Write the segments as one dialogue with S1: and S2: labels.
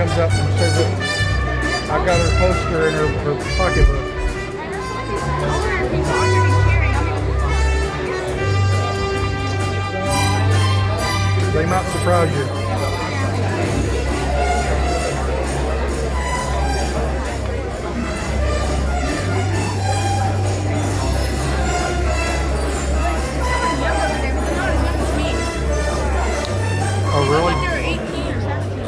S1: comes up and says that I got her poster in her pocketbook. They might surprise you. Oh, really?
S2: They were 18 or 17.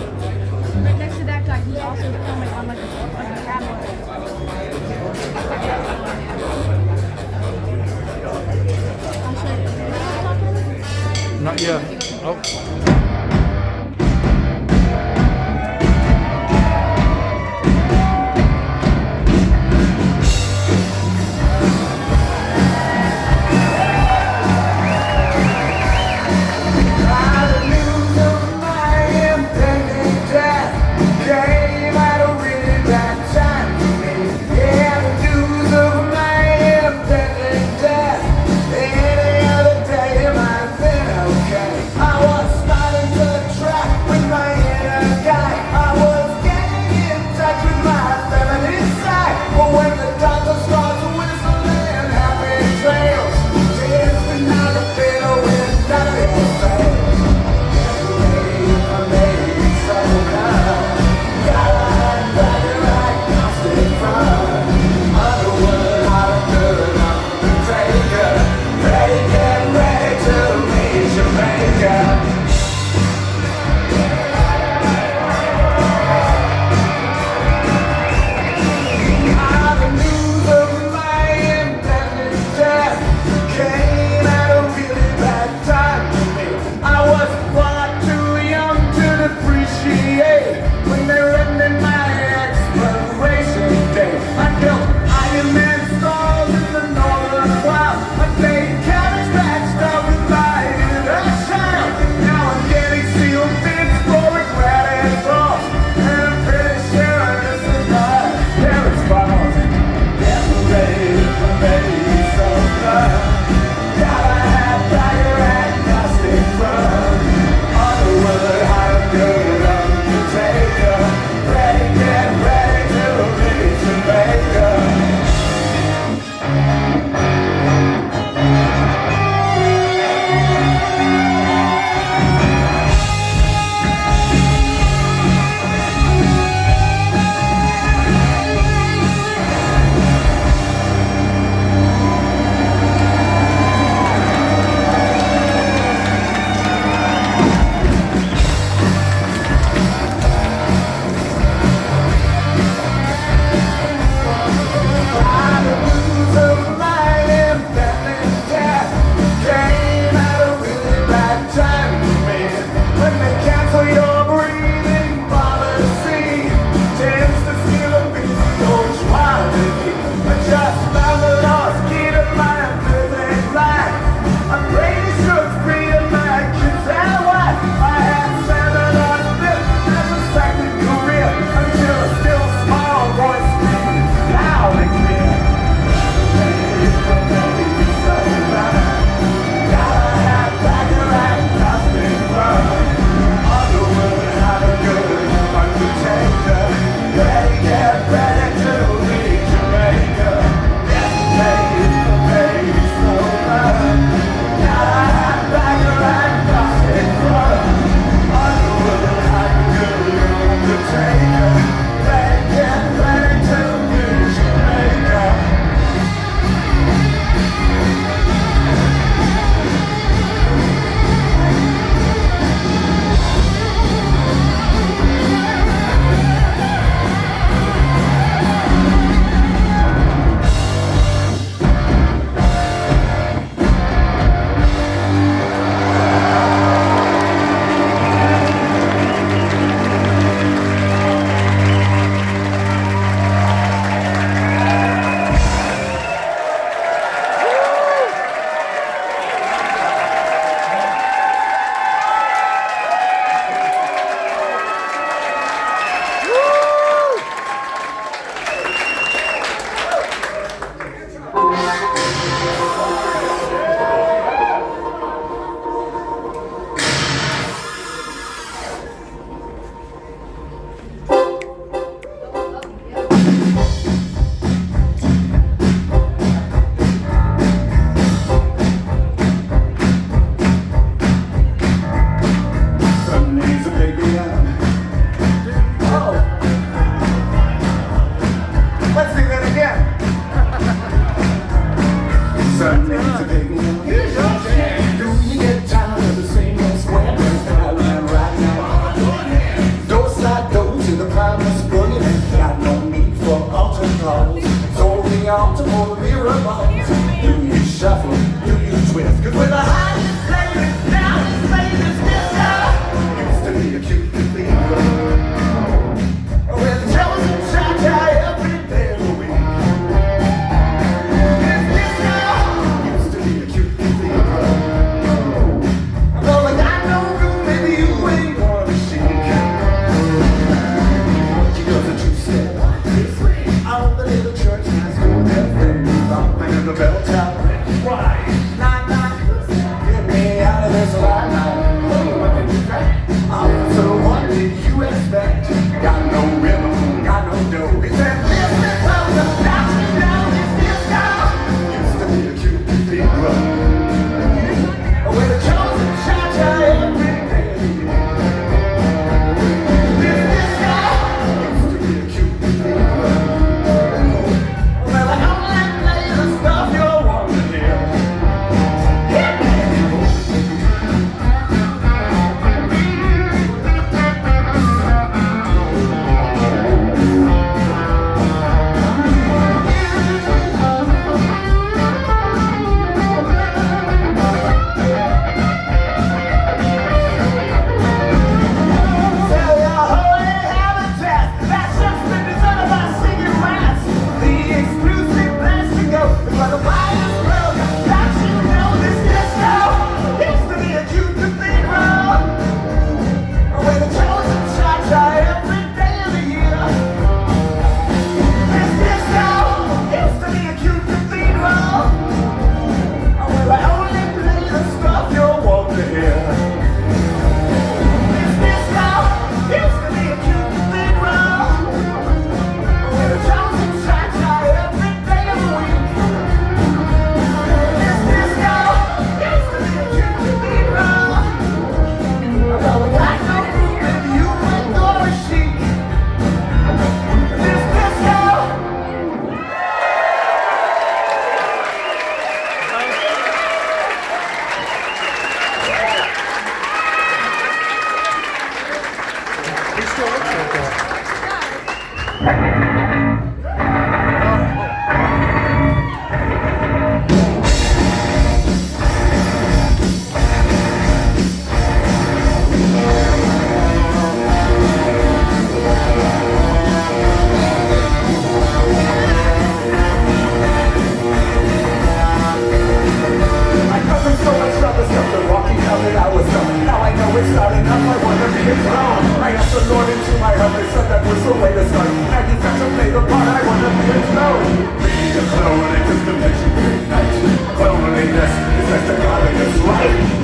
S2: Right next to that guy, he's also filming on like a tablet.
S1: Not yet. Oh.
S3: I was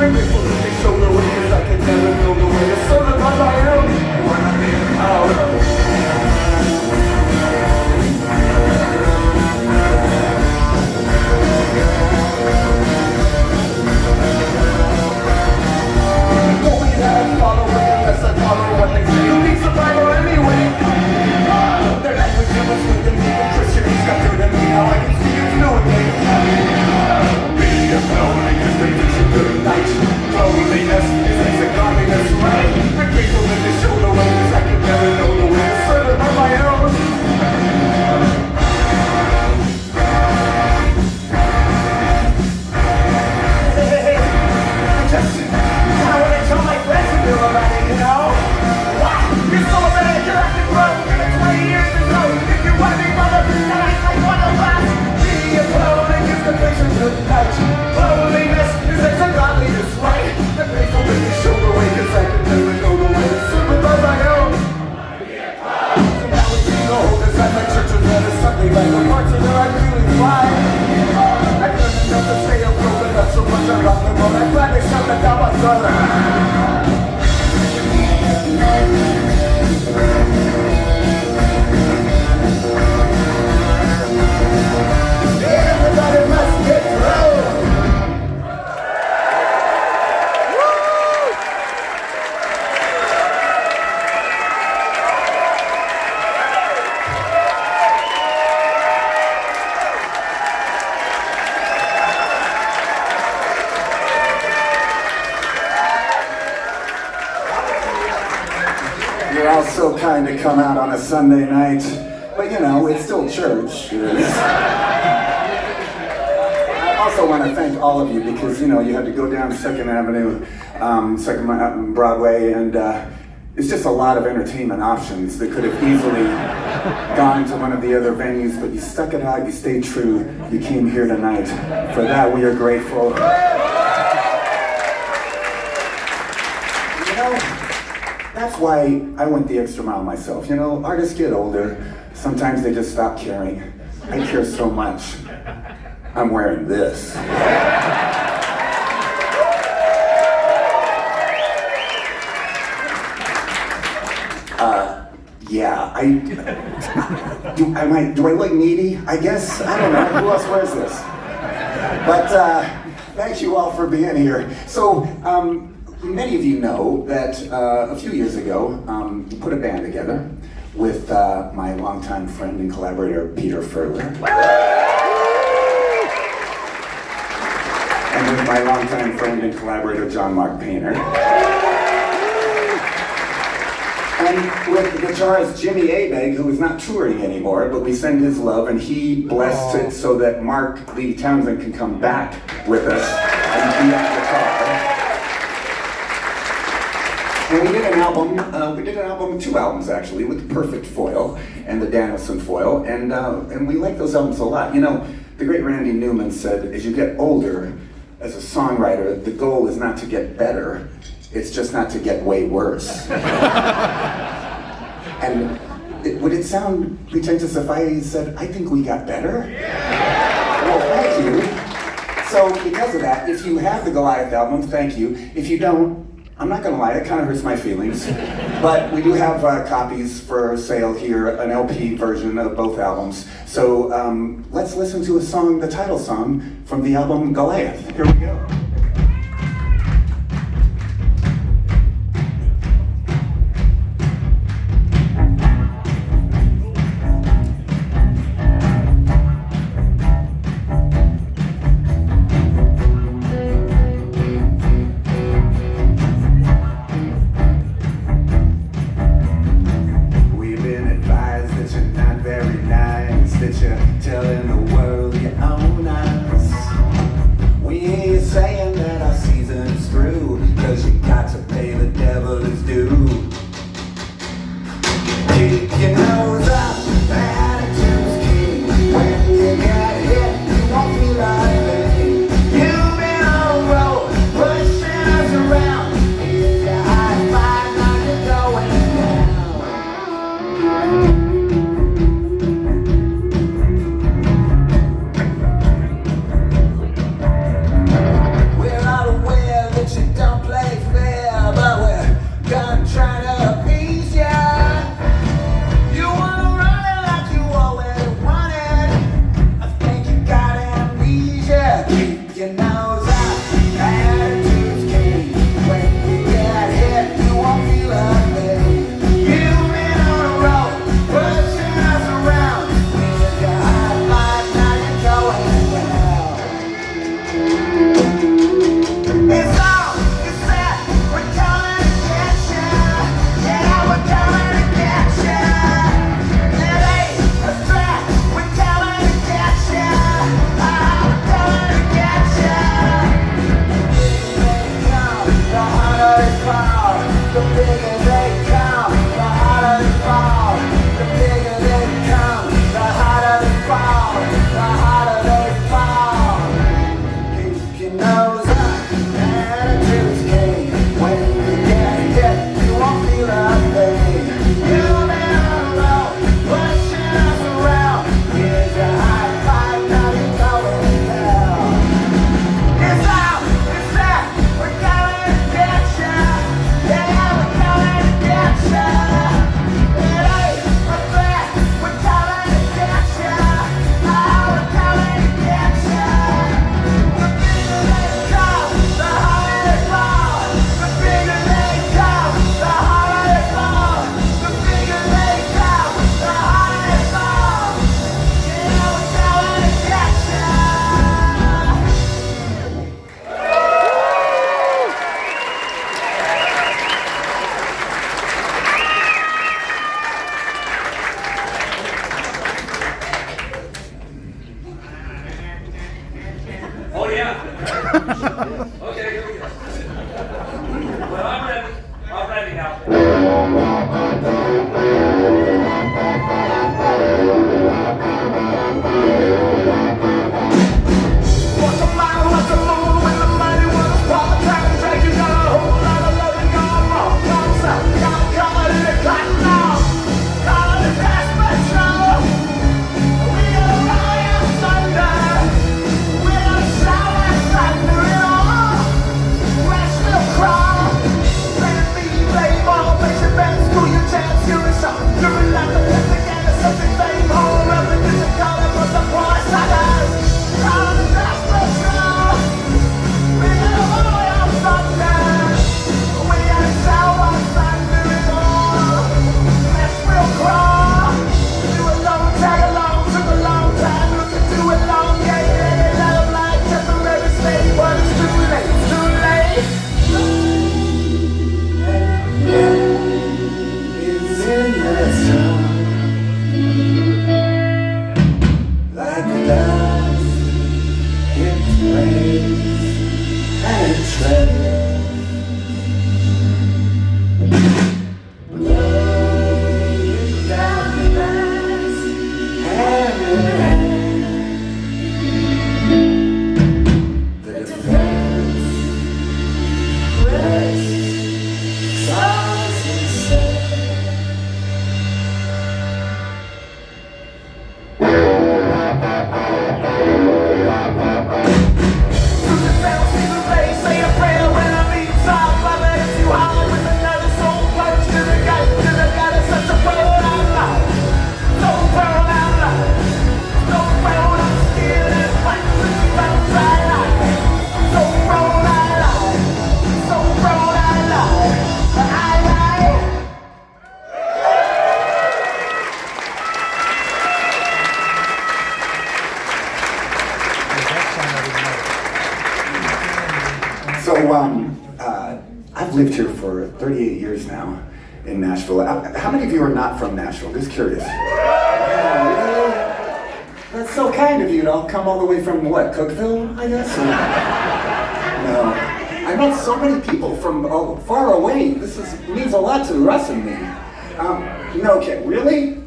S3: I'm grateful that they showed the way, cause I could never know the way to serve it by my own. And when I'm in power, follow unless I follow what they say. You need survival anyway. Their language never sweet to me. The Christians got through to me. Now I can see it's new again. Being alone is the vision good night. Loneliness is like a godliness, right? I'm grateful that they show the way, cause I could never know the way to serve it on my own. Hey, I just want to tell my friends to do about it, you know? What? You're so bad, you're acting wrong. You've been 20 years or so. If you want me, mother, then I want to last. Be alone and give the patient good night. Loneliness is a godliness, right? I'm grateful that you show the way, cause I could never know the way to serve it by my own. So now we can go inside my church and let us Sunday like the parts where I really fly. I couldn't enough to stay afloat, but not so much around the world. I'm glad they shut that down my brother. Everybody must get through. You're all so kind to come out on a Sunday night, but you know, it's still church. I also want to thank all of you because, you know, you had to go down 2nd Avenue, 2nd Broadway, and it's just a lot of entertainment options that could have easily gone to one of the other venues, but you stuck it out, you stayed true, you came here tonight. For that, we are grateful. You know, that's why I went the extra mile myself. You know, artists get older, sometimes they just stop caring. I care so much. I'm wearing this. Yeah, do I look needy? I guess, I don't know, who else wears this? But thank you all for being here. So, many of you know that a few years ago, we put a band together with my longtime friend and collaborator, Peter Furler. And with my longtime friend and collaborator, John Mark Painter. And with the guitarist Jimmy Abeg, who is not touring anymore, but we send his love, and he blessed it so that Mark Lee Townsend can come back with us and be on guitar. And we did an album, 2 albums actually, with the Perfect foil and the Danielson foil, and we like those albums a lot. You know, the great Randy Newman said, as you get older, as a songwriter, the goal is not to get better, it's just not to get way worse. And would it sound pretentious if I said, I think we got better? Yeah. Well, thank you. So because of that, if you have the Goliath album, thank you. If you don't, I'm not gonna lie, it kind of hurts my feelings. But we do have copies for sale here, an LP version of both albums. So let's listen to a song, the title song, from the album Goliath. Here we go. Telling the world you own us. We hear you say
S4: So, I've lived here for 38 years now in Nashville. How many of you are not from Nashville? Just curious. Yeah, really? That's so kind of you to come all the way from what, Cookville, I guess? No. I met so many people from far away. This means a lot to Russ and me. No kidding, really?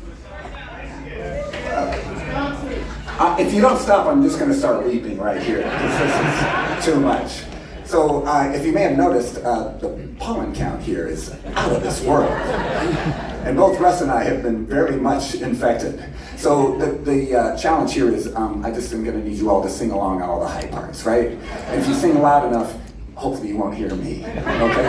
S4: If you don't stop, I'm just going to start weeping right here, because this is too much. So, if you may have noticed, the pollen count here is out of this world. And both Russ and I have been very much infected. So the challenge here is, I just am going to need you all to sing along on all the high parts, right? And if you sing loud enough, hopefully you won't hear me, okay?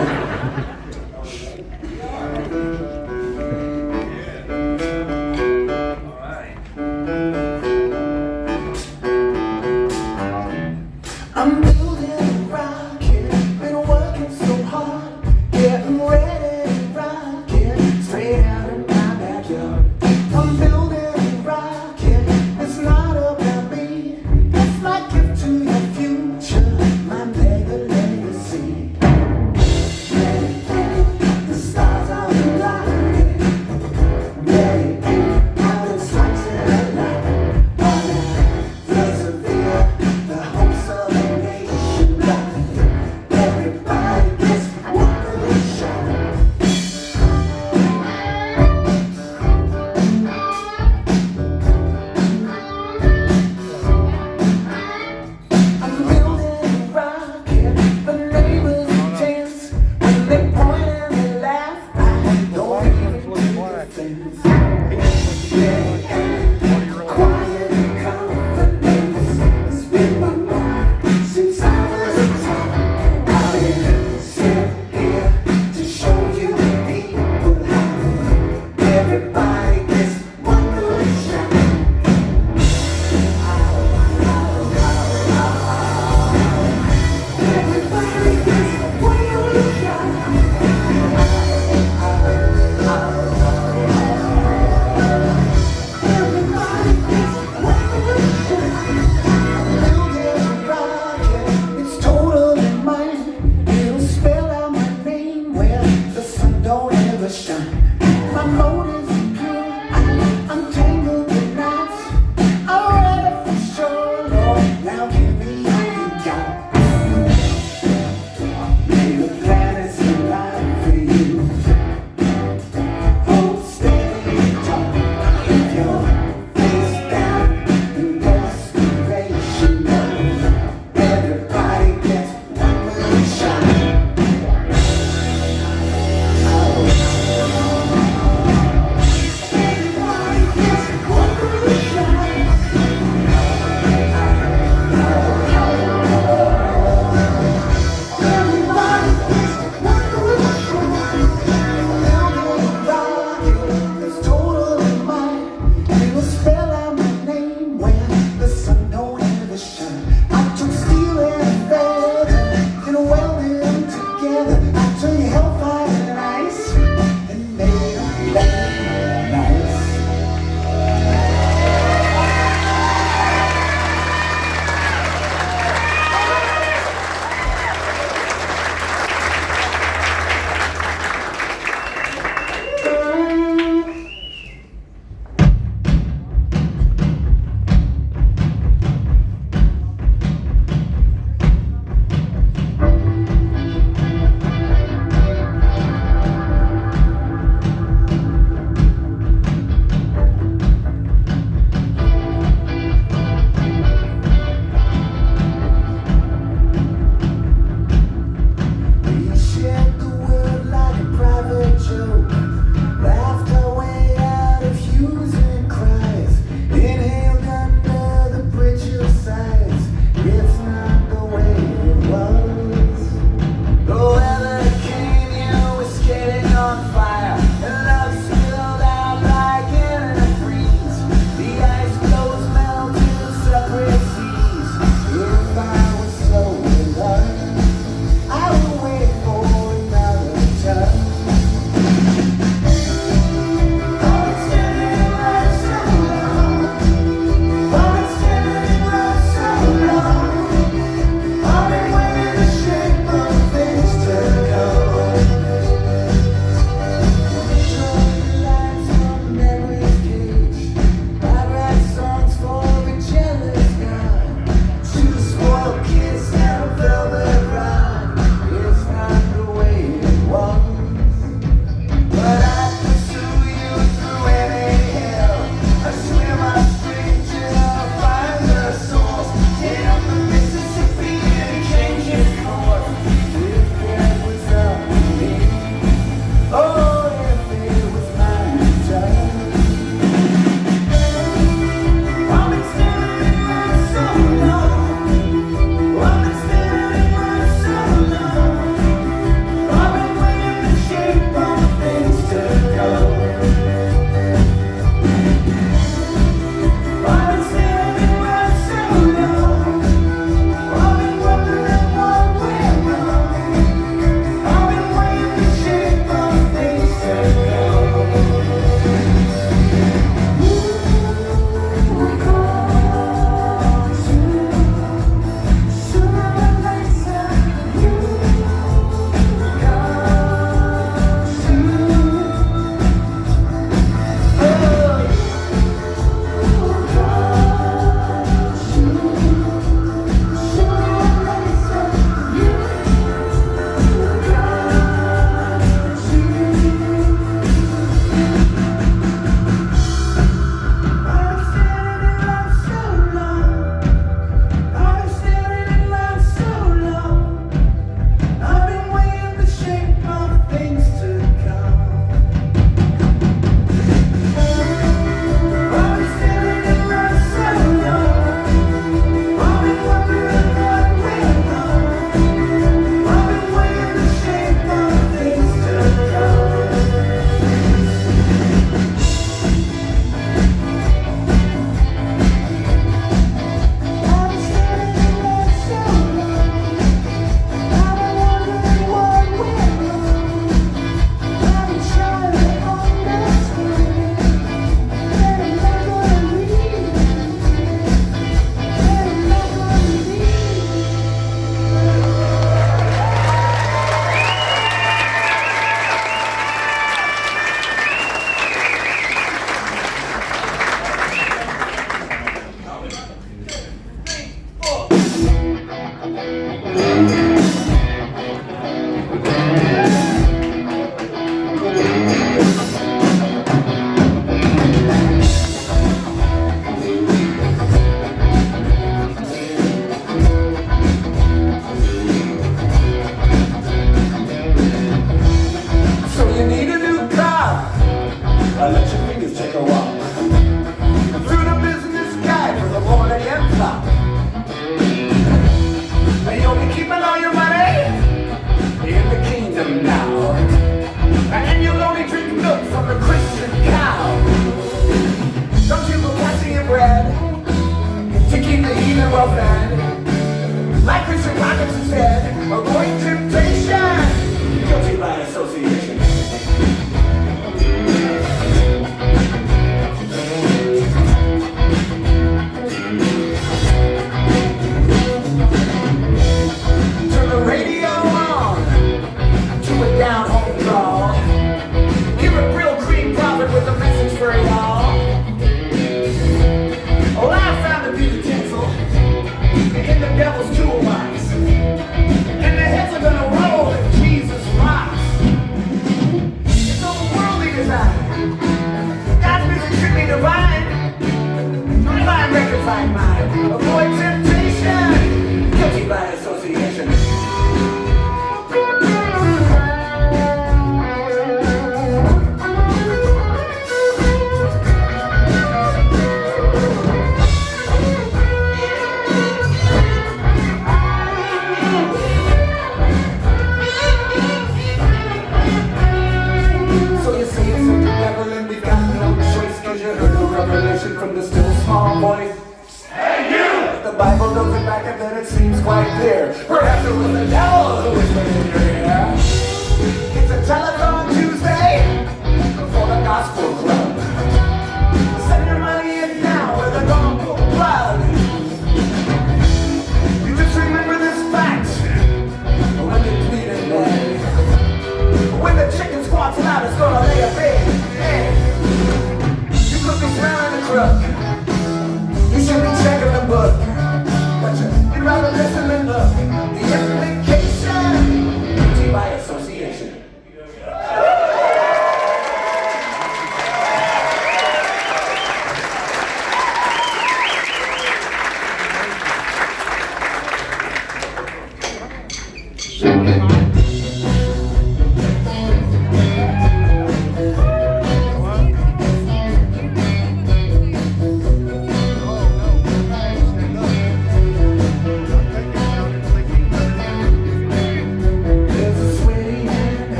S4: I'm building a rocket, been working so hard, getting ready to rocket, straight out of my backyard. I'm building a rocket, it's not about me, it's my gift to your future, my mega legacy. Let it go, the stars are aligned.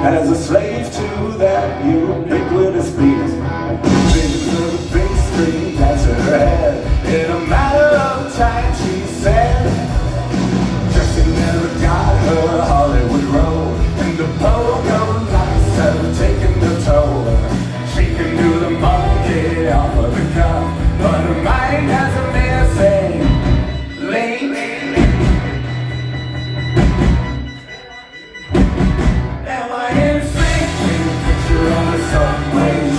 S3: as a slave to that ubiquitous beat. Visions of a big screen that's in her head. In a matter of time, she said, Justin never got her Hollywood role, and the pogo lights have taken the toll. She can do the monkey off of the cuff, but her mind has a missing link. Am I in sync? Picture on the subway.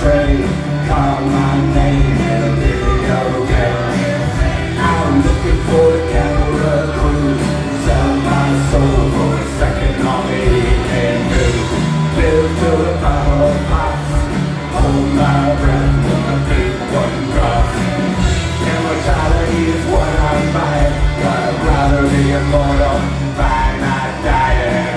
S3: my breath with a big one cross. Immortality is what I'm buying, but I'd rather be immortal by not dying.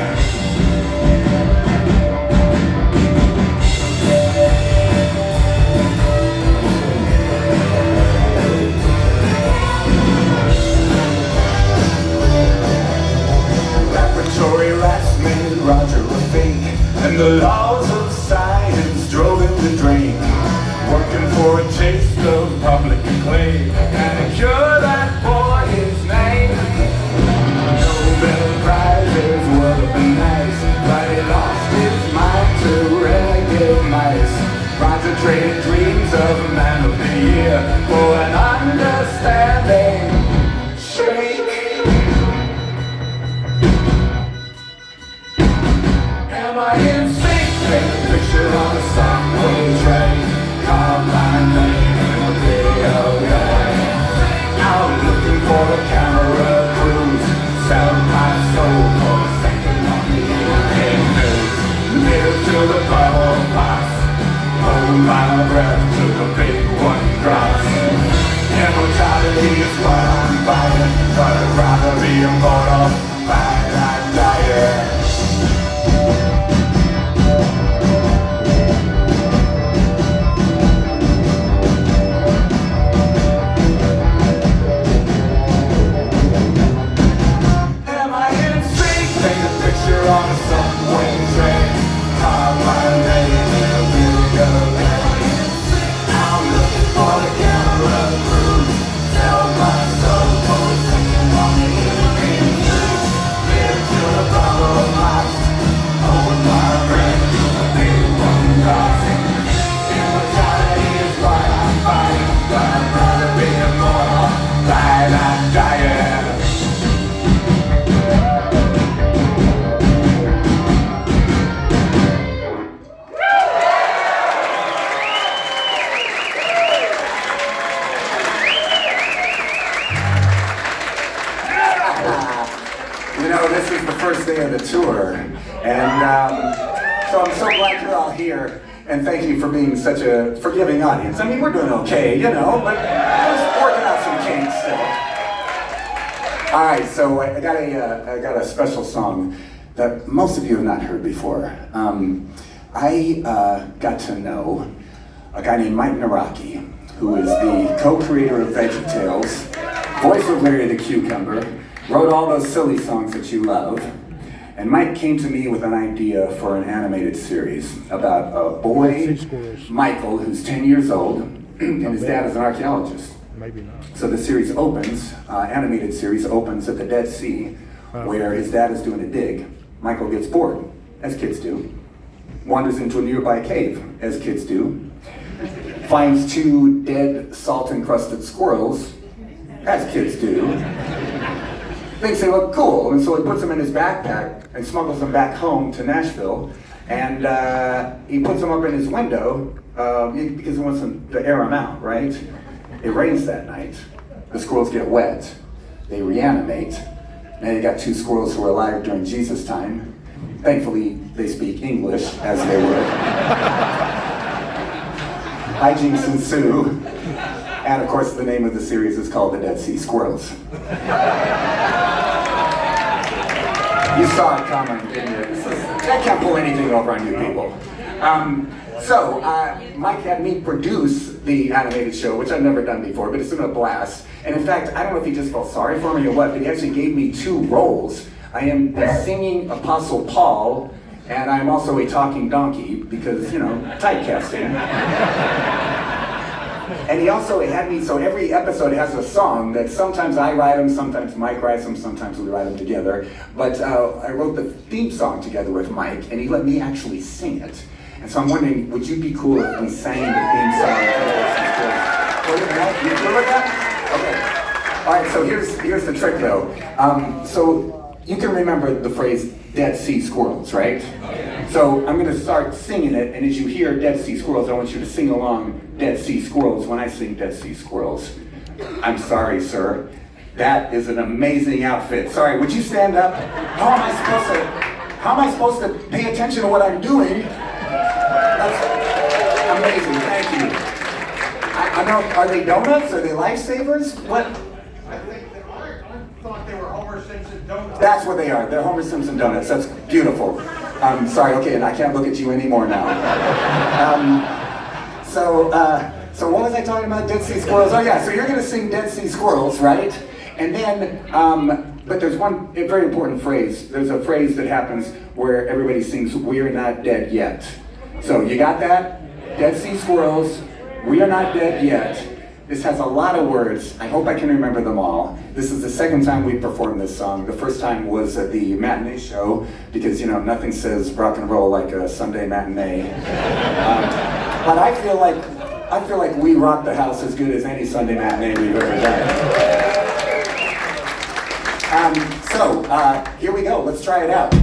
S3: Laboratory rats made Roger a fake, and the laws of science drove him to drink, working for a taste of public acclaim, and to cure that boy his name. Nobel prizes would have been nice, but he lost his mind to renegade mice. Roger traded dreams of a man of the year for an understanding shriek. Am I in sync? Take a picture on a subway train. Call my name in a video game. Out looking for a camera cruise. Sell my soul for a second on the evening news. Live till the bubble pops. Hold my breath till the big one drops. Immortality is what I'm buying, but I'd rather be immortal by not dying. On a subway train, call my name in a video game. I'm looking for the camera cruise. Sell my soul for a second on the evening news. Live till the bubble pops. Hold my breath till the big one drops. Immortality is what I'm buying, but I'd rather be immortal by not dying. This is the first day of the tour, and so I'm so glad you're all here, and thank you for being such a forgiving audience. I mean, we're doing okay, you know, but just working out some kinks still. All right, so I got a special song that most of you have not heard before. I got to know a guy named Mike Naraki, who is the co-creator of VeggieTales, voice of Larry the Cucumber, wrote all those silly songs that you love. And Mike came to me with an idea for an animated series about a boy, Michael, who's 10 years old, and his dad is an archaeologist.
S1: Maybe not.
S3: So the series opens, animated series opens at the Dead Sea, where his dad is doing a dig. Michael gets bored, as kids do. Wanders into a nearby cave, as kids do. Finds 2 dead, salt-encrusted squirrels, as kids do. Thinks they look cool, and so he puts them in his backpack and smuggles them back home to Nashville, and he puts them up in his window because he wants them to air them out, right? It rains that night. The squirrels get wet. They reanimate. Now you got 2 squirrels who were alive during Jesus' time. Thankfully, they speak English, as they would. Hijinks ensue. And of course, the name of the series is called The Dead Sea Squirrels. You saw it coming, didn't you? I can't pull anything over on you people. So Mike had me produce the animated show, which I've never done before, but it's been a blast. And in fact, I don't know if he just felt sorry for me or what, but he actually gave me 2 roles. I am the singing Apostle Paul, and I'm also a talking donkey, because, you know, typecasting. And he also had me, so every episode has a song that sometimes I write them, sometimes Mike writes them, sometimes we write them together. But I wrote the theme song together with Mike, and he let me actually sing it. And so I'm wondering, would you be cool if we sang the theme song together? You cool with that? Okay. All right, so here's the trick though. So you can remember the phrase Dead Sea Squirrels, right? So I'm gonna start singing it, and as you hear Dead Sea Squirrels, I want you to sing along Dead Sea Squirrels when I sing Dead Sea Squirrels. I'm sorry, sir. That is an amazing outfit. Sorry, would you stand up? How am I supposed to pay attention to what I'm doing? I'm
S4: Amazing, thank you. I know, are they donuts? Are they lifesavers? What?
S1: I think that I thought they were Homer Simpson donuts.
S4: That's what they are. They're Homer Simpson donuts. That's beautiful. Sorry, okay, and I can't look at you anymore now. So what was I talking about? Dead Sea Squirrels. Oh yeah, so you're gonna sing Dead Sea Squirrels, right? And then, but there's one very important phrase. There's a phrase that happens where everybody sings, "We're not dead yet." So you got that? Dead Sea Squirrels, we are not dead yet. This has a lot of words. I hope I can remember them all. This is the second time we performed this song. The first time was at the matinee show, because nothing says rock and roll like a Sunday matinee. But I feel like we rock the house as good as any Sunday matinee we've ever done. Here we go. Let's try it out.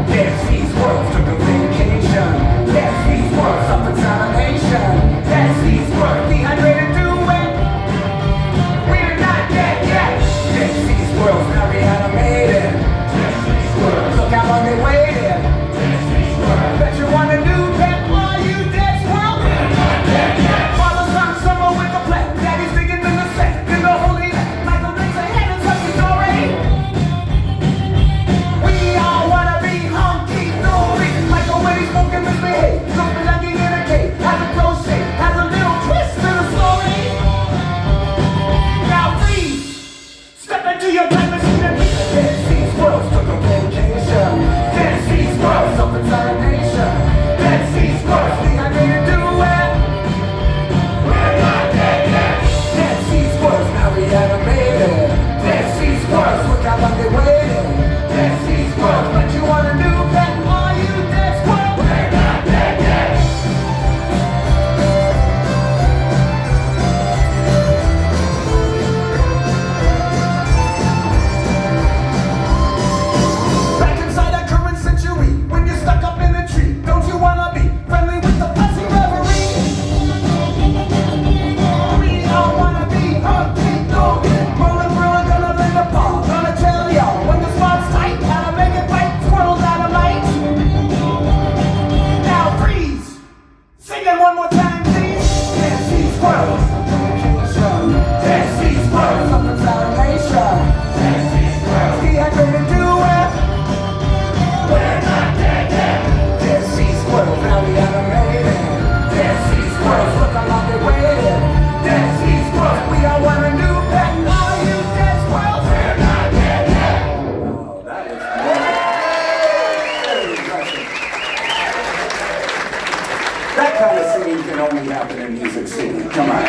S4: Dead Sea Squirrels took a vacation. Dead Sea Squirrels suffered salivation. Dead Sea Squirrels dehydrated to wet. We're not dead yet. Dead Sea Squirrels now reanimated. Dead Sea Squirrels, look how long they waited. Dead Sea Squirrels, bet you want a new pet. Are you dead squirrel? We're not dead yet. Father, son, summer with the plan. Daddy's digging in the set. In the holy land. Michael makes a head and touch the story. We all wanna be hunky-dory. Michael, when he's smoking, misbehave. Look belonging in a cave. Has a crochet, has a little twist to the story. Now freeze. Step into your time machine and meet the Dead Sea Squirrels took a vacation. Dead Sea Squirrels suffered salivation. Dead Sea Squirrels dehydrated to wet. We're not dead yet. Dead Sea Squirrels now reanimated. Dead Sea Squirrels, look how long they waited. Dead Sea Squirrels, but you want a new pet? Are you dead squirrel? We're not dead yet. Back inside a current century, when you're stuck up in a tree, don't you wanna be friendly with the fussy reverie? We all wanna be hunky-dory. Rolling, rolling, gonna lend a paw. Gonna tell y'all when the spot's tight, how to make it bite. Squirrels out of light. Now freeze. Sing it one more time, please. Dead Sea Squirrels. Dead Sea Squirrels. Suffered salivation. Dead Sea Squirrels. Dehydrated to wet. We're not dead yet. Dead Sea Squirrels now reanimated. Dead Sea Squirrels, look how long they waited. Dead Sea Squirrels, we all want a new pet. Are you dead squirrels? We're not dead yet. Oh, that was very impressive. That kind of singing can only happen in Music City. Come on.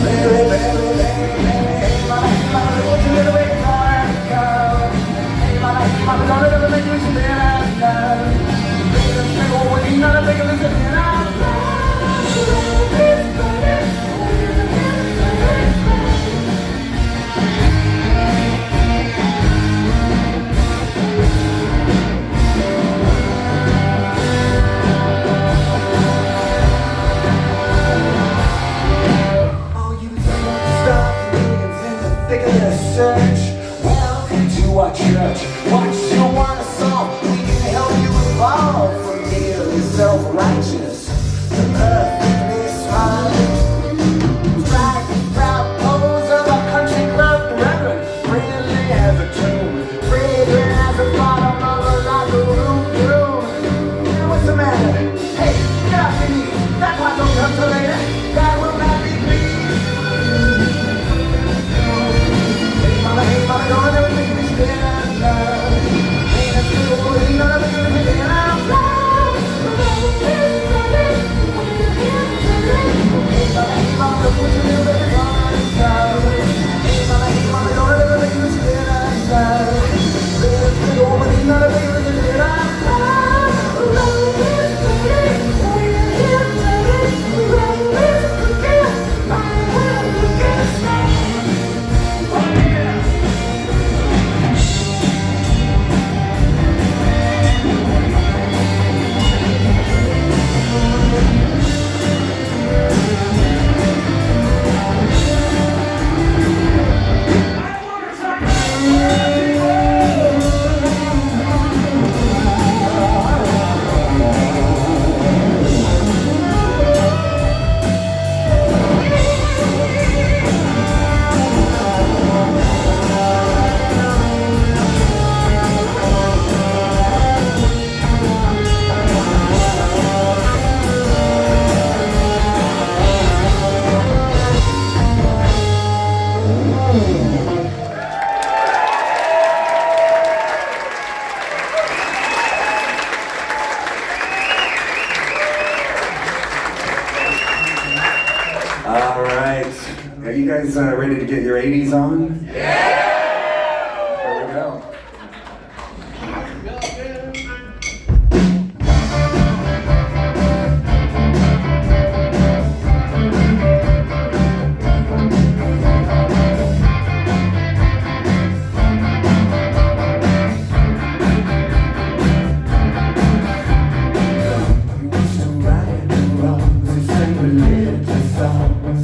S4: Baby, baby, baby, baby, hey, mama, what you
S3: church. Welcome to our church. What you want to solve? We can help you evolve from merely self-righteous to perfectly smart. Right, proud pose of a country club brethren, friendly as a tune, fragrant as a bottom of a locker room. What's the matter? Hey, get off your knees. That part don't come till later. God will not be pleased. Hey mama, don't ever make me stand up. Hey, that's good, boy, you don't ever make me stand up. Hey mama, don't put your little baby on the side. Hey mama, don't ever make me stand up. Hey, that's good, boy, you don't ever make me stand up. All right. Are you guys ready to get your 80s on? Yeah! Here we go. You used to write the wrongs and sing religious songs.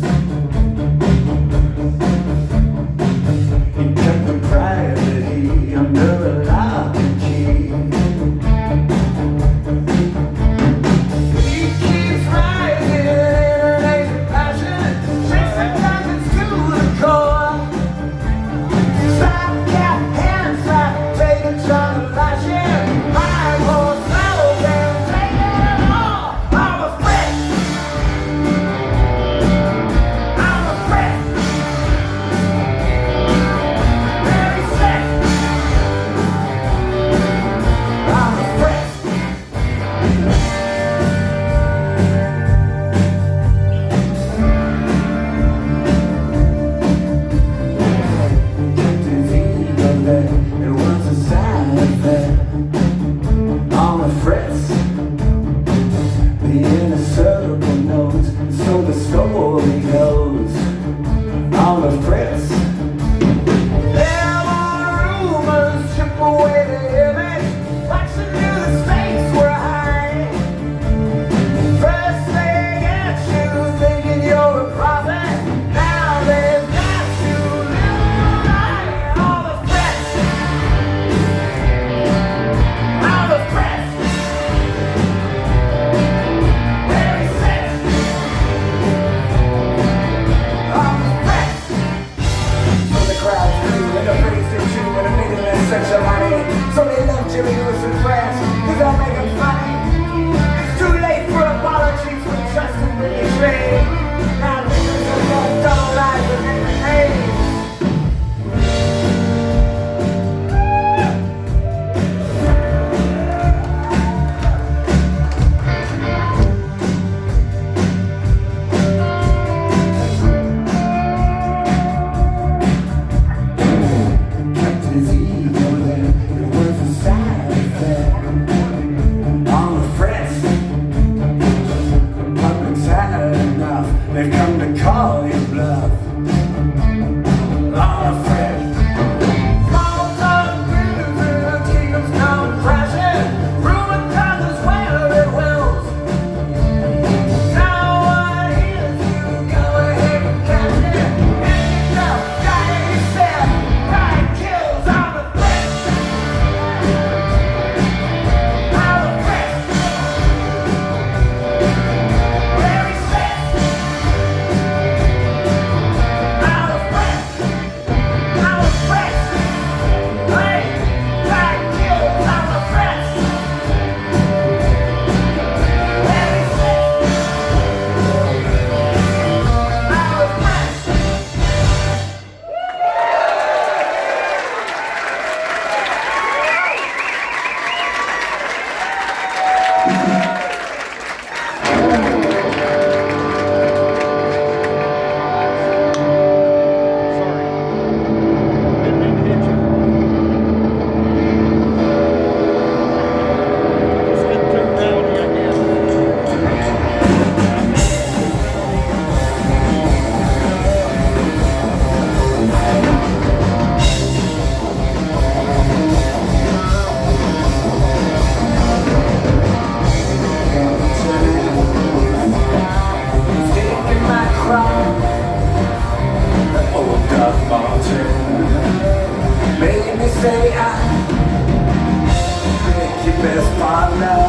S4: say I pick your best partner.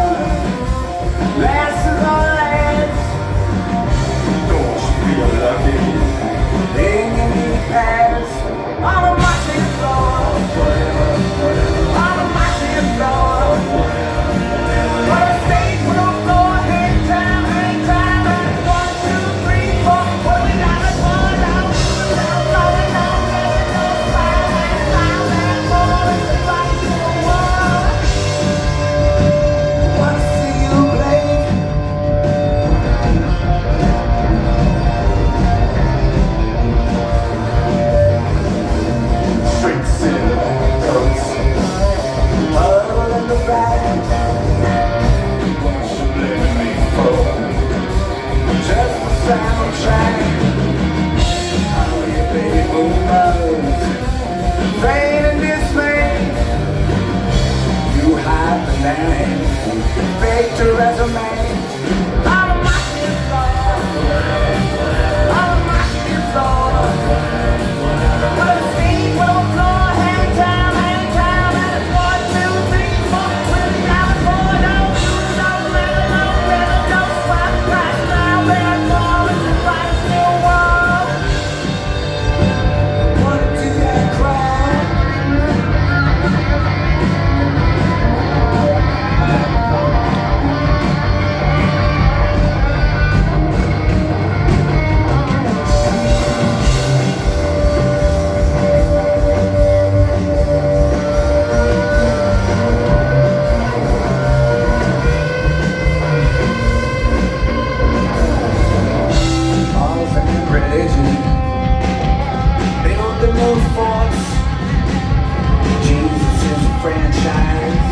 S4: Last is all last. Don't you feel lucky? Then you need pass. I'm a marching floor. I'm a marching floor. On a stage with no floor, hang time, hang time. 1, 2, 3, 4. What we got is one down, down, down, down, down, slide, slide, and fall. It's a fight to the wall. Wanna see you blade? Freaks in coats, huddle in the back. Just the soundtrack. How you baby boomers fade and dismay. You hide the nanny, fake your resume. I'm a marching floor. I'm a marching floor. What a scene, what a floor. Hang time, and it's 1, 2, 3, 4. When you got it for no, no, let it go, swap, crash, now, let it fall. It's a fight to the wall. Wanna do that crowd? Laws and religion build the new force. Jesus is a franchise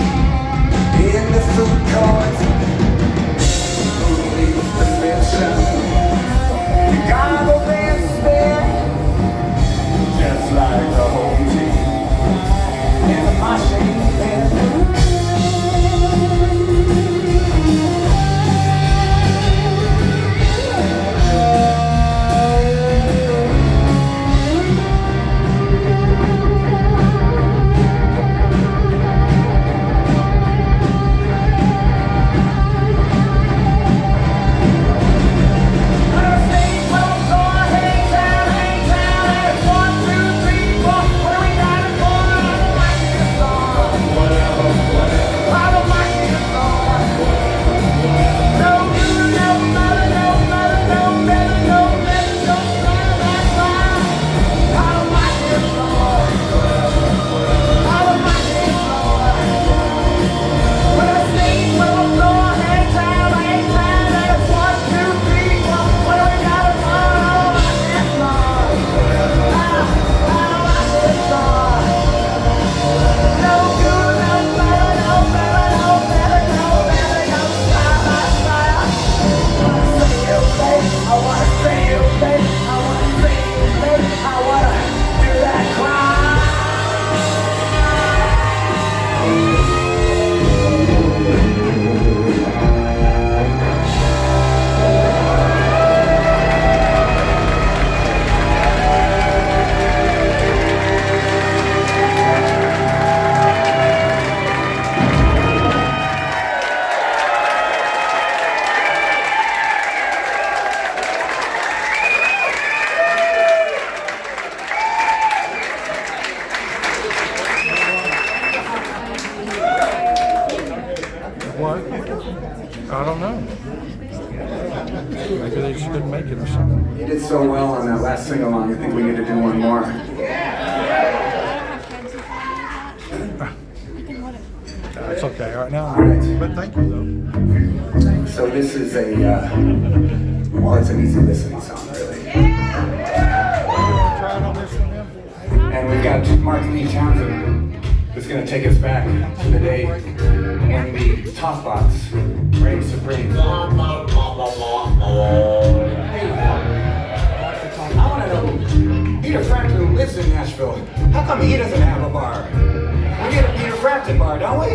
S4: in the food court. Who leads the mission? You gotta obey and spare, just like the home team in the marching band.
S1: What? I don't know. Maybe they just couldn't make it or something.
S4: You did so well on that last sing-along, I think we need to do one more.
S1: It's okay right now.
S4: All right.
S1: But thank you though.
S4: So this is a, well, it's an easy listening song, really.
S1: Try it on this one then?
S4: And we've got March15 who's going to take us back to the day when the TAFF box reigned supreme. Hey, I want to know, Peter Furler lives in Nashville. How come he doesn't have a bar? We get a Peter Frampton bar, don't we?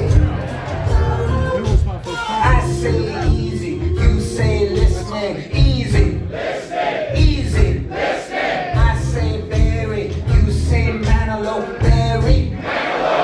S4: I say easy, you say listening. Easy, listening. Easy, listening. I say berry, you say Manilow. Berry, Manilow.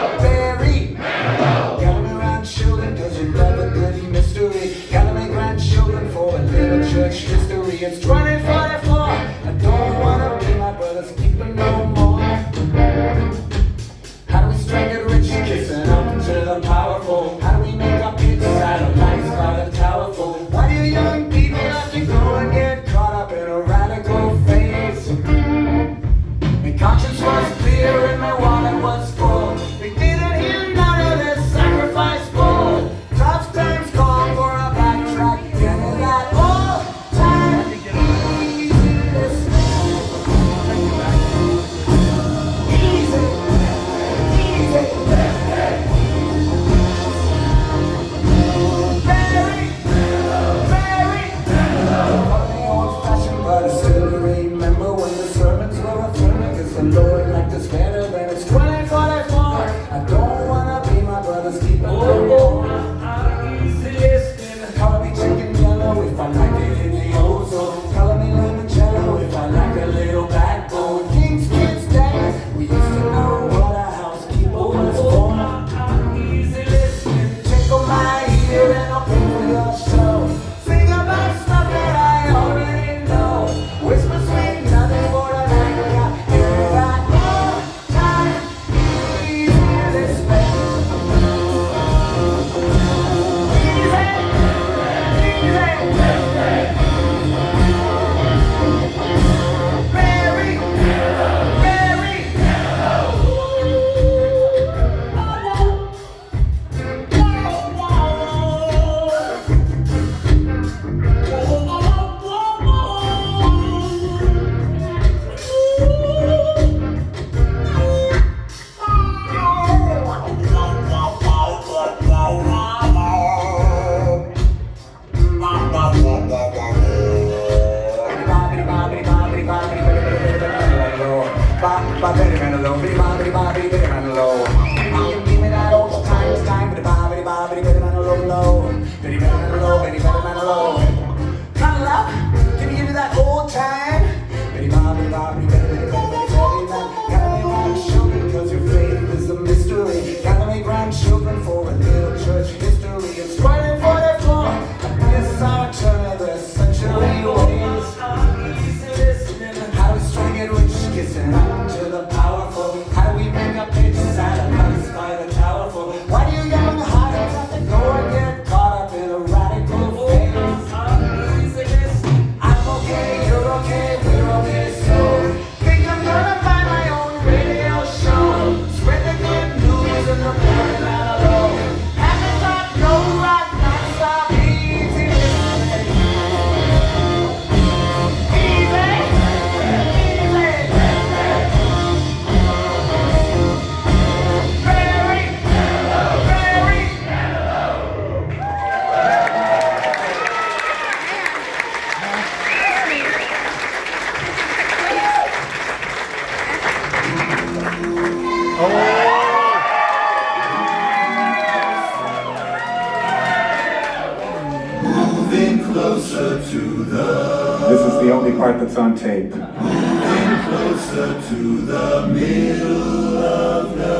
S4: on tape. Moving closer to the middle of the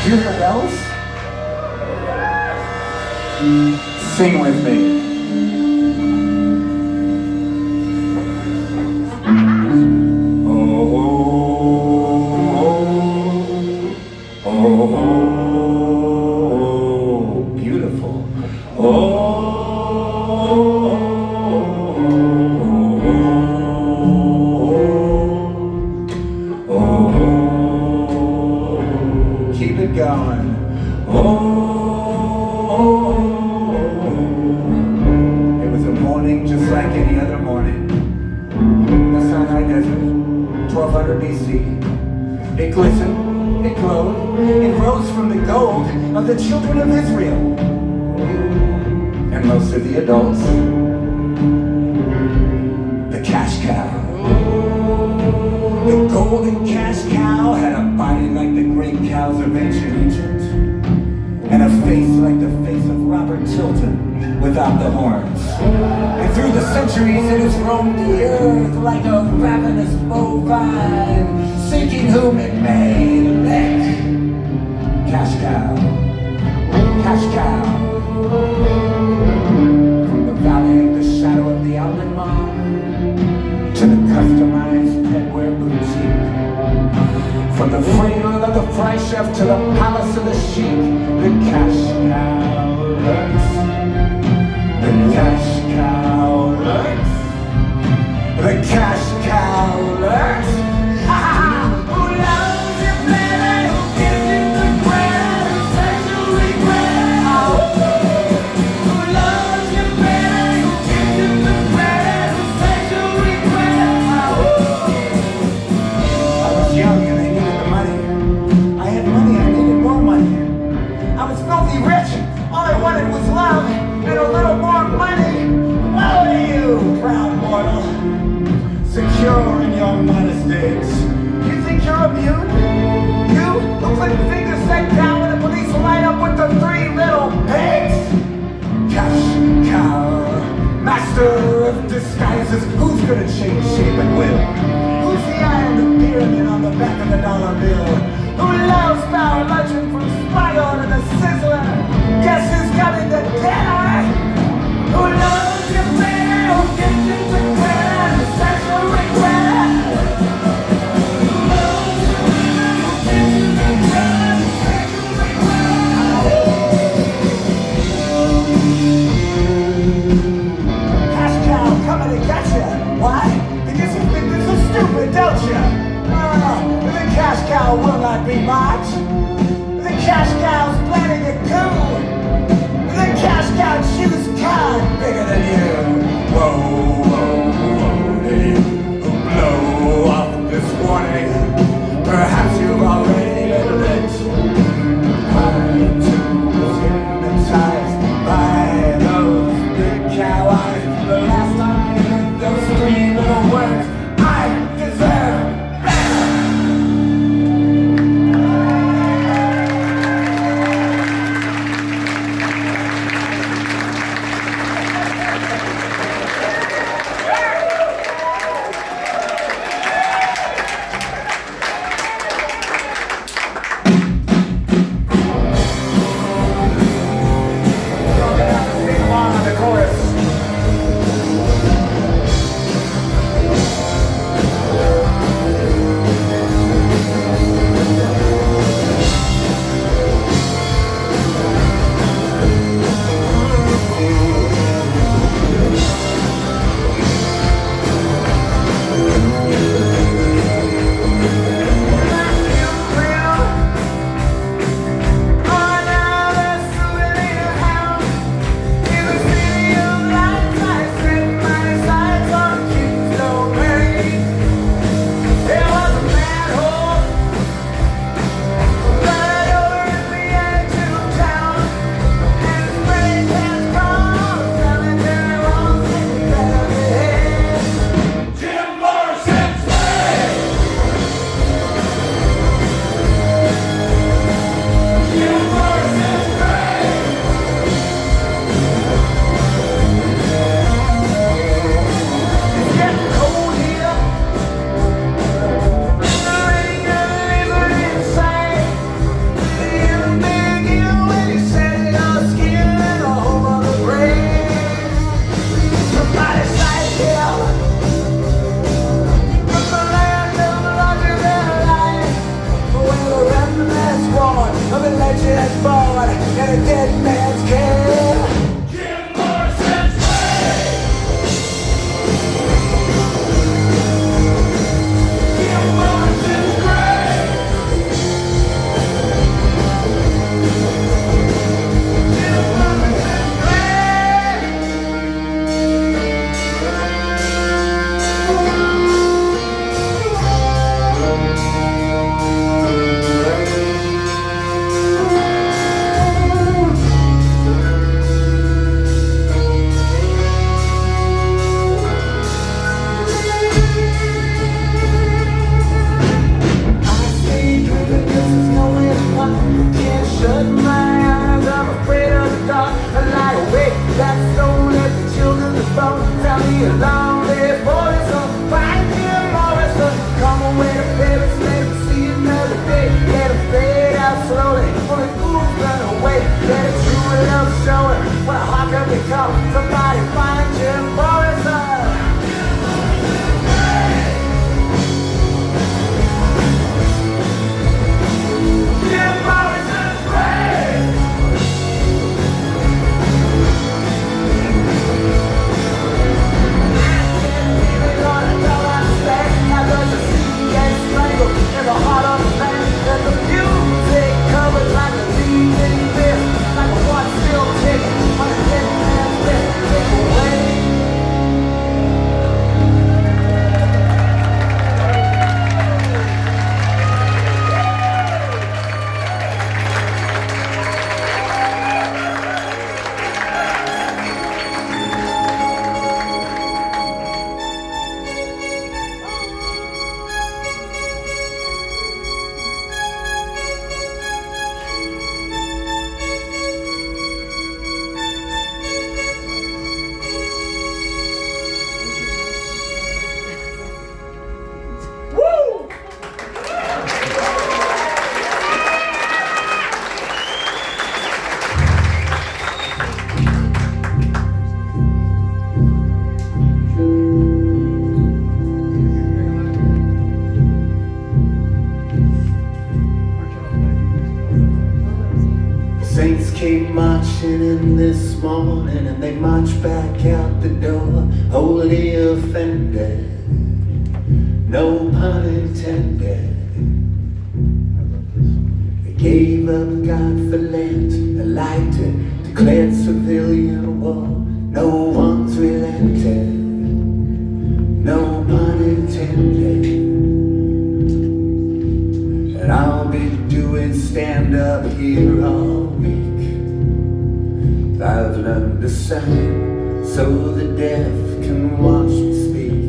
S4: Do you hear bells? Sing with me. Beautiful. Keep it going. It was a morning just like any other morning. The Sinai Desert, 1200 BC. It glistened, it glowed, it rose from the gold of the children of Israel. And most of the adults, the cash cow. The golden cash cow had a body like the great cows of ancient Egypt, and a face like the face of Robert Tilton without the horns. And through the centuries it has roamed the earth like a ravenous bovine, seeking whom it may lick. Cash cow, cash cow. From the valley of the shadow of the outlet mall to the customized petwear boutique. From the cradle of the fry chef to the palace of the sheik, the cash cow lurks. The cash cow lurks. The cash cow lurks. Ha ha ha! Who loves you better? Who gives you the bread and says you regret? Who loves you better? Who gives you the bread and says you regret? I was young and I needed the money. I had money, I needed more money. I was filthy rich. All I wanted was love and a little more money. Woe to you, proud mortal. Secure in your modest days. You think you're immune? You who couldn't figure set down when the police line up with the three little pigs? Cash cow, master of disguises. Who's gonna change shape and will? Who's the eye of the pyramid on the back of the dollar bill? Who loves power luncheon from Spyro to the Sizzler? Guess who's coming to dinner? Who loves you better? Who gives you the credit and says you regret? Who loves you better? Who gives you the credit and says you regret? Cash cow coming to get you. Why? Because you think this is stupid, don't you? The cash cow will not be mocked. The cash cow's planning a coup. The cash cow chews cod bigger than you. Whoa, whoa, whoa, you who blow off this warning. Perhaps you've already been lit. I too was hypnotized by those big cow eyes. The last time I heard those three little words, I deserve better.
S3: came marching in this morning, and they marched back out the door, wholly offended. No pun intended. They gave up God for Lent, the lighter declared civilian war. No one's relented. No pun intended. And I'll be doing stand-up here all week. I've learned to sign so the deaf can watch me speak.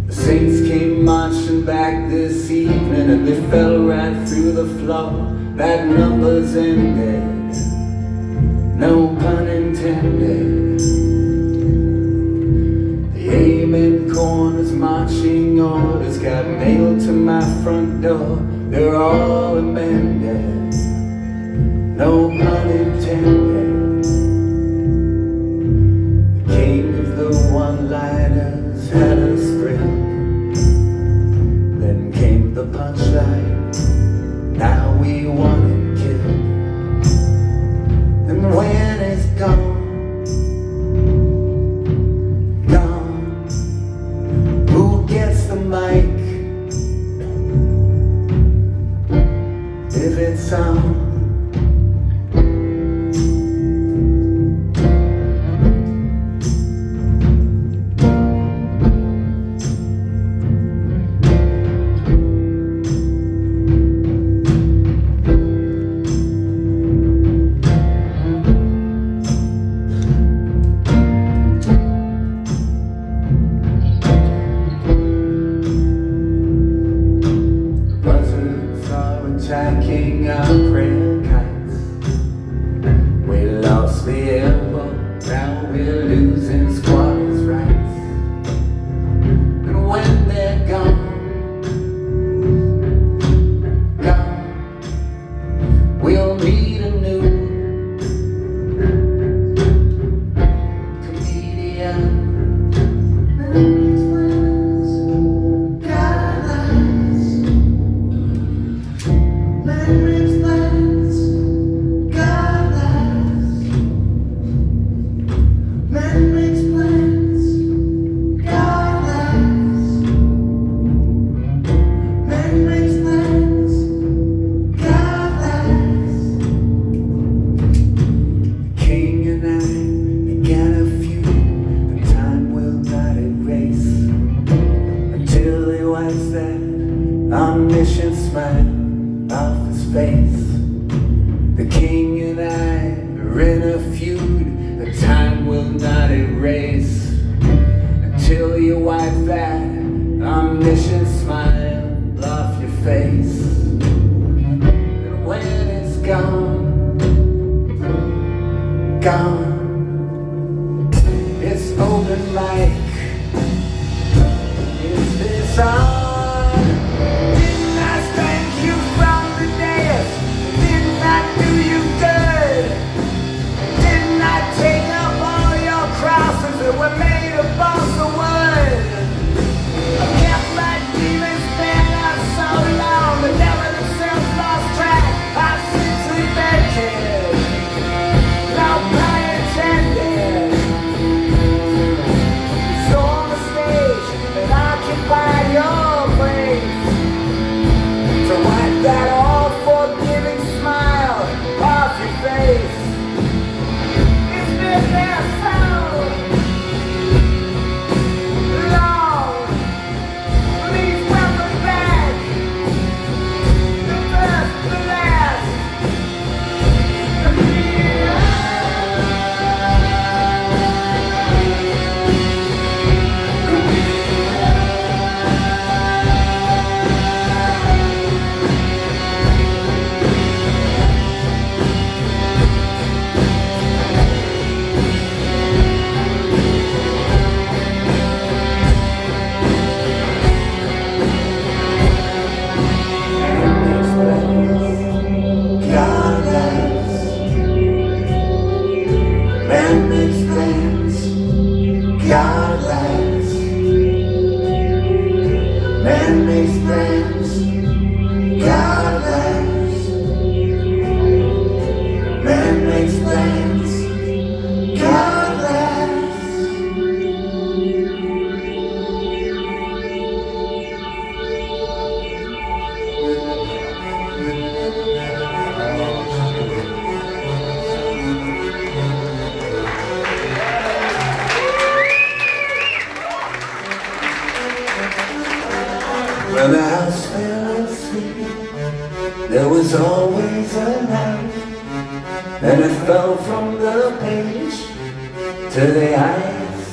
S3: The saints came marching back this evening, and they fell right through the floor. That numbers ended. No pun intended. The amen corners, marching orders got nailed to my front door. They're all amended. No pun intended. The king of the one-liners had us thrilled. Then came the punchline. Now we want it killed. And when it's gone, who gets the mic? If it's on, attacking our prayer kites. We lost the elbow, now we're losing squatters' rights. And when they're gone, we'll need a new comedian. Omniscient smile off his face. The king and I are in a feud that time will not erase. Until you wipe that omniscient smile off your face. And when it's gone, it's open mic. Is this on? We're made of balsa wood. I've kept my demons bent up so long, the devil themselves lost track. I've since repented. No pun intended. So on the stage and occupy your place, to wipe that all-forgiving smile off your face. It's been there so Man makes plans, God laughs. When the house fell asleep, there was always a light, and it fell from the page to the eyes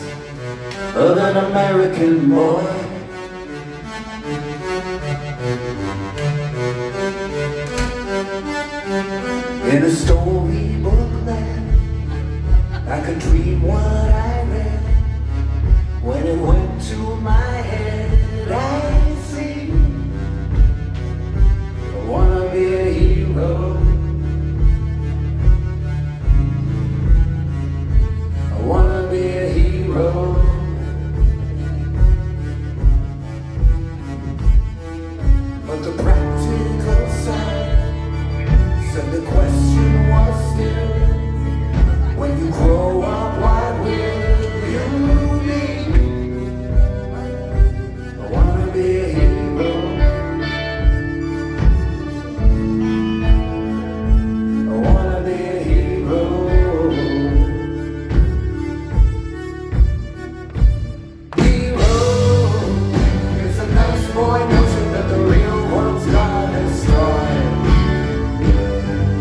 S3: of an American boy. In a storybook land, I could dream what I read. When it went to my head, I see I wanna be a hero. I wanna be a hero. But the practical side said the question was still, when you grow up, what will you be? I wanna be a hero. I wanna be a hero. Hero, it's a nice boy notion that the real world's gonna destroy.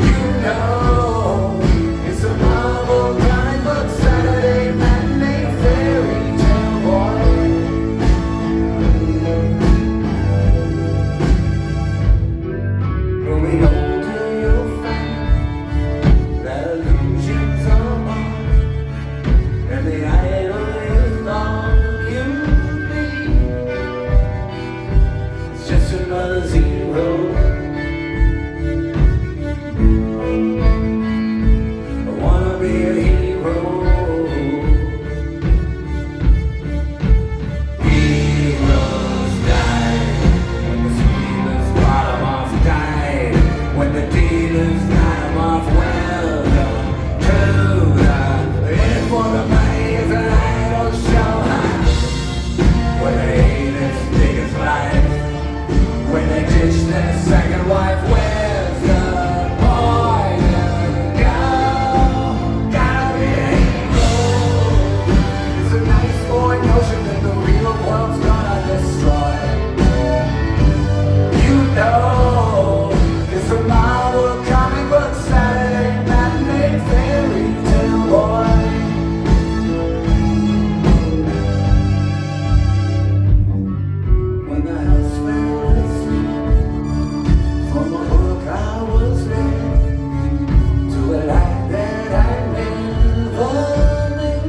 S3: You know, it's a novel comic book Saturday matinee fairy tale boy. Growing older, you'll find that illusions are gone, and the idol you thought you'd be, it's just another zero. I wanna be a hero. Heroes die when the stealers bottom off died, when the dealers got 'em off. Welcome to the in for the money is an idol show. When they hate his biggest life, when they ditch their second wife, where's the point of go? Gotta be a hero. It's a nice boy notion that the real world's gonna destroy. You know, it's a Marvel comic book Saturday matinee fairy tale boy. When the house fell asleep, from a book I was read to a life that I never knew.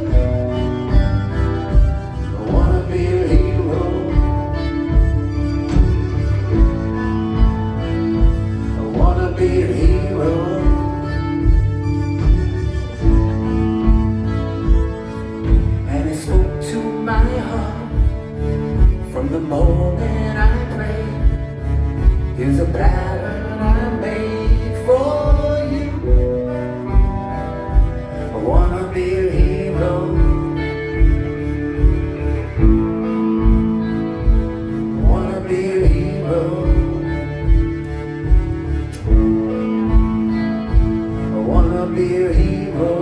S3: I wanna be a hero. I wanna be a hero. And it spoke to my heart from the moment I prayed. Here's a pattern I made for you. I wanna be a hero. I wanna be a hero. I wanna be a hero.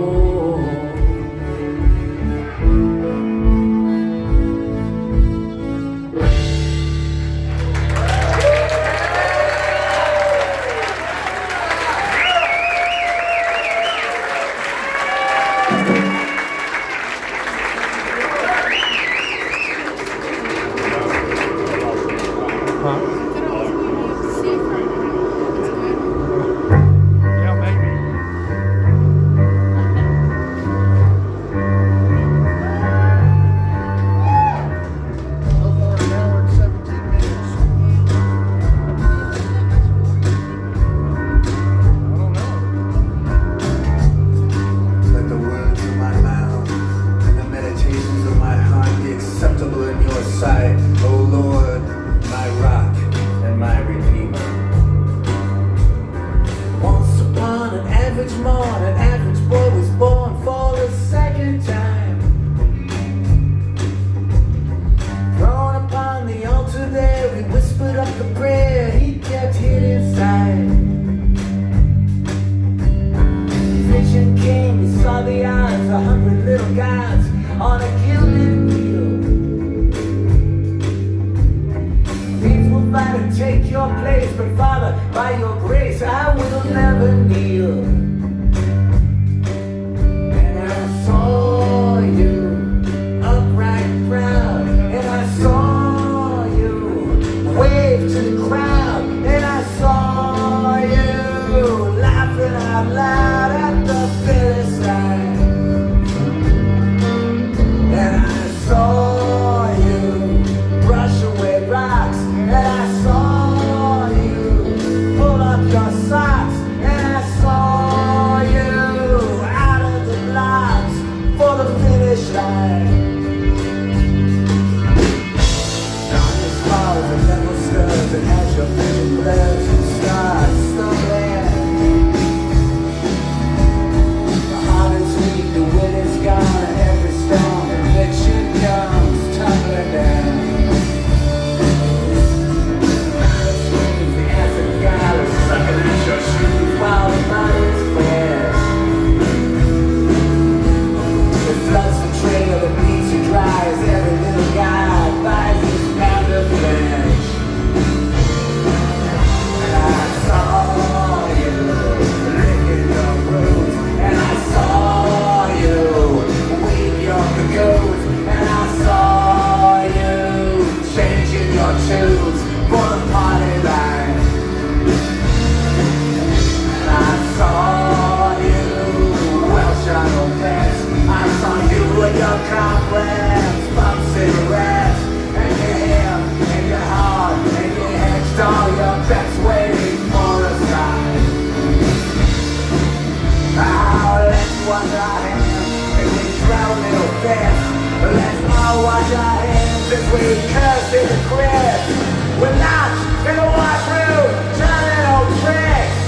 S3: in the crib. We're locked in the washroom, trying old tricks.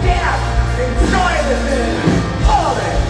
S3: Yeah, enjoy the thing. Hold it.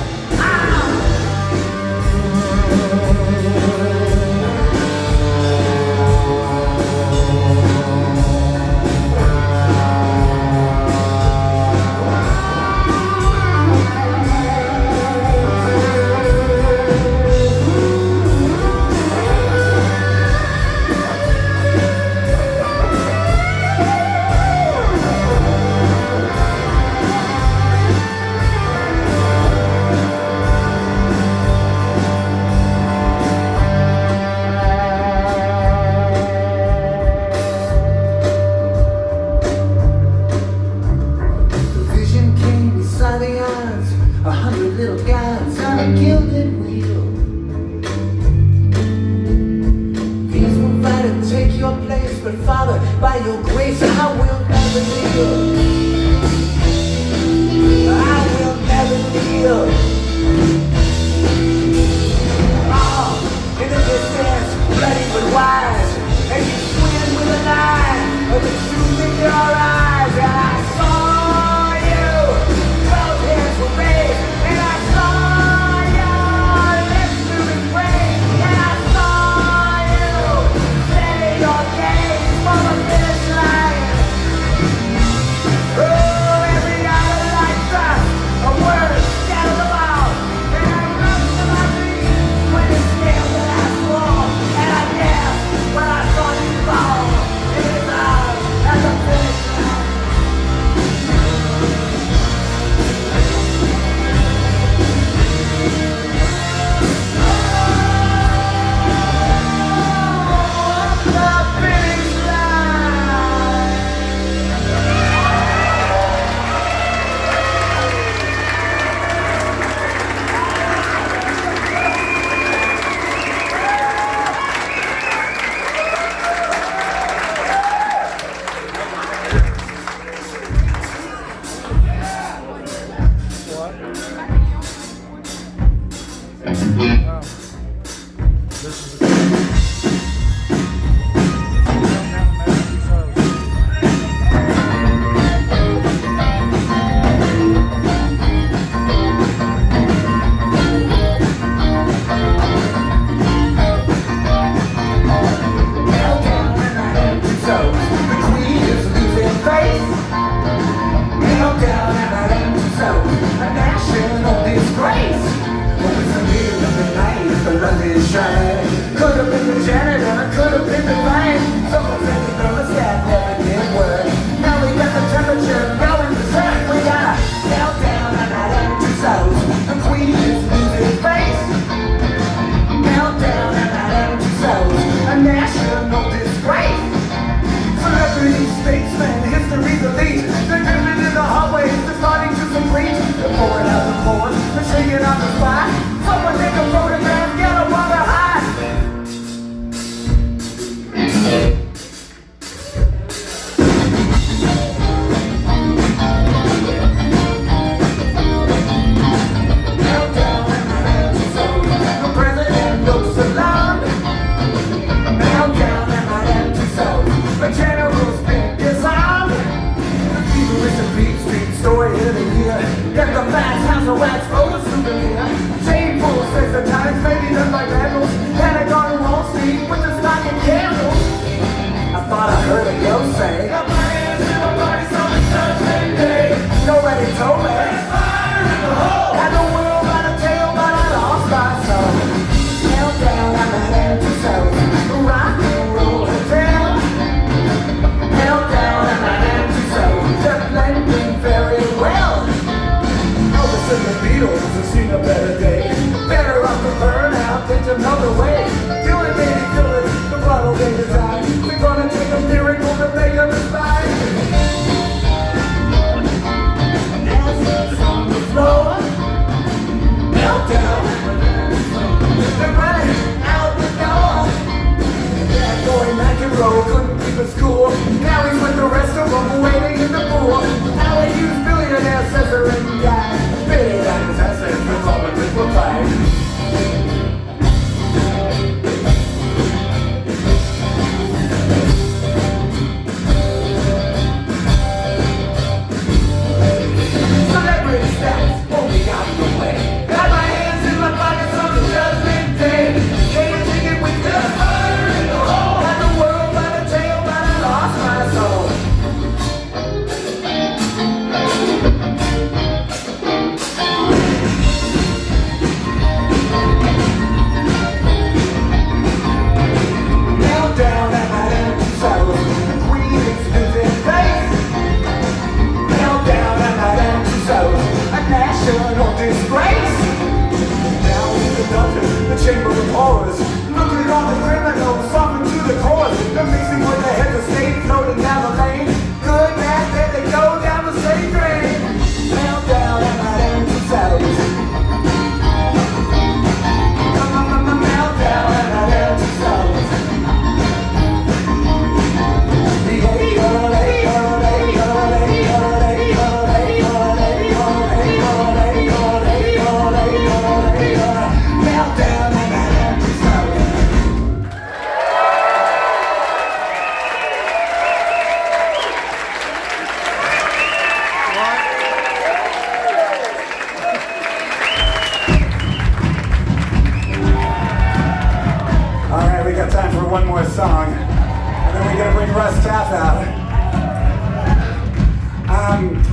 S4: more song, and then we're gonna bring Russ Taff out.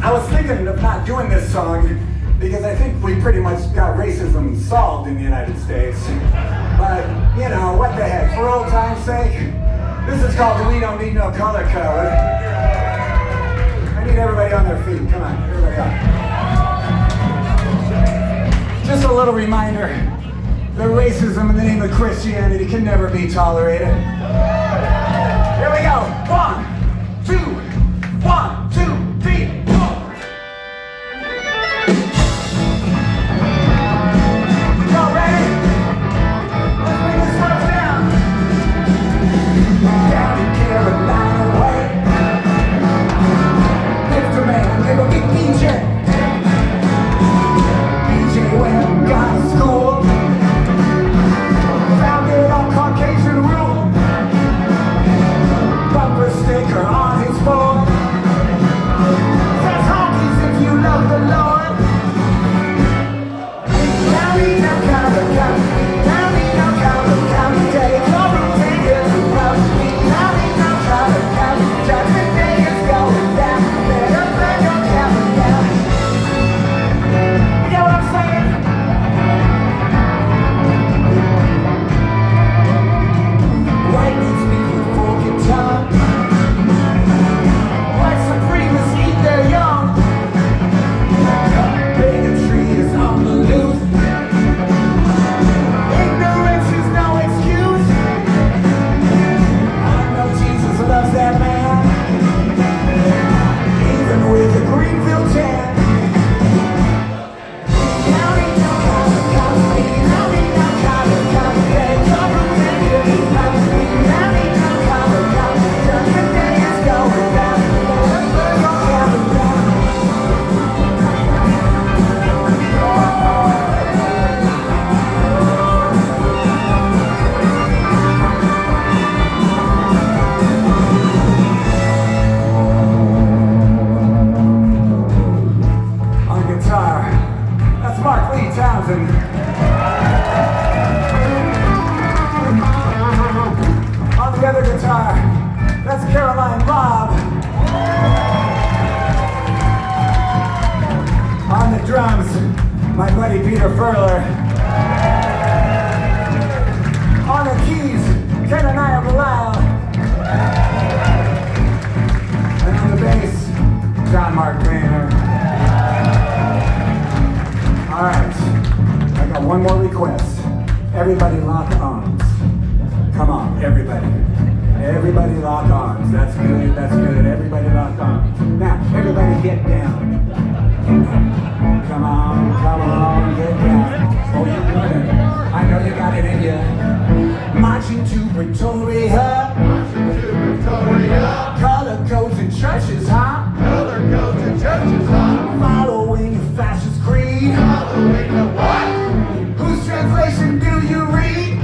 S4: I was thinking of not doing this song because I think we pretty much got racism solved in the United States. But, you know, what the heck, for old time's sake, this is called We Don't Need No Color Code. I need everybody on their feet, come on, everybody up. Just a little reminder that racism in the name of Christianity can never be tolerated. Here we go, 1, 2, 1, 2, 3, 4. Y'all ready? Let's bring this one down. Down in Carolina way. Lift a man, give a big DJ. DJ went and got to school. Founded on Caucasian rule. Bumper sticker on his phone. Says honkies if you love the Lord. County, no county, county. County, no county, county. Take your room, take it to county. County, no county, county. Judgment Day is going down. Better burn your county down. You know what I'm saying? White means speak with fork and tongue. White supremacists eat their young. Bigotry is on the loose. Ignorance is no excuse. I know Jesus loves that man, even with a Greenville tan. County, no county, county. County, no county, county. Take your room, take it to county. County, no county, county. Judgment Day is going down. Better burn your county down. On guitar, that's Mark Lee Townsend. On the other guitar, that's Caroline Bob. On the drums, my buddy Peter Furler. On the keys, Kenaniah Bilal. And on the bass, John Mark Boehner. All right, I got one more request. Everybody lock arms. Come on, everybody. Everybody lock arms. That's good, that's good. Everybody lock arms. Now, everybody get down. Come on, get down. Oh, you're doing it. I know you got it in you. Marching to Pretoria. Color codes and churches, huh? Following a fascist creed. Whose translation do you read?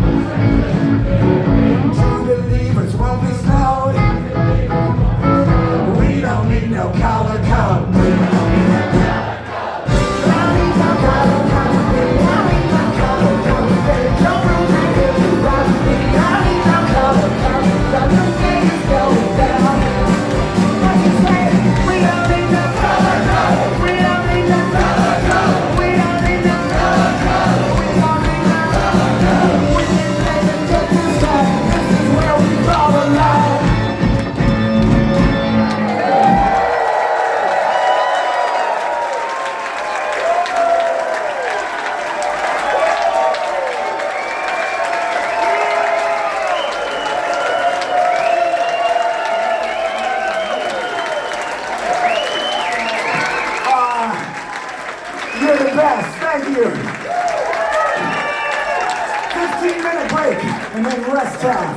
S4: True believers won't be slowed. We don't need no color code. County, no color code. County, no color code. Take your room, take it to County, no color code. Judgment Day is going down. What you say? We don't need no color code. We don't need no color code. We don't need no color code. We don't need no color code. We can play the judges down. This is where we draw the line. You're the best. Thank you. 15-minute break and then rest time.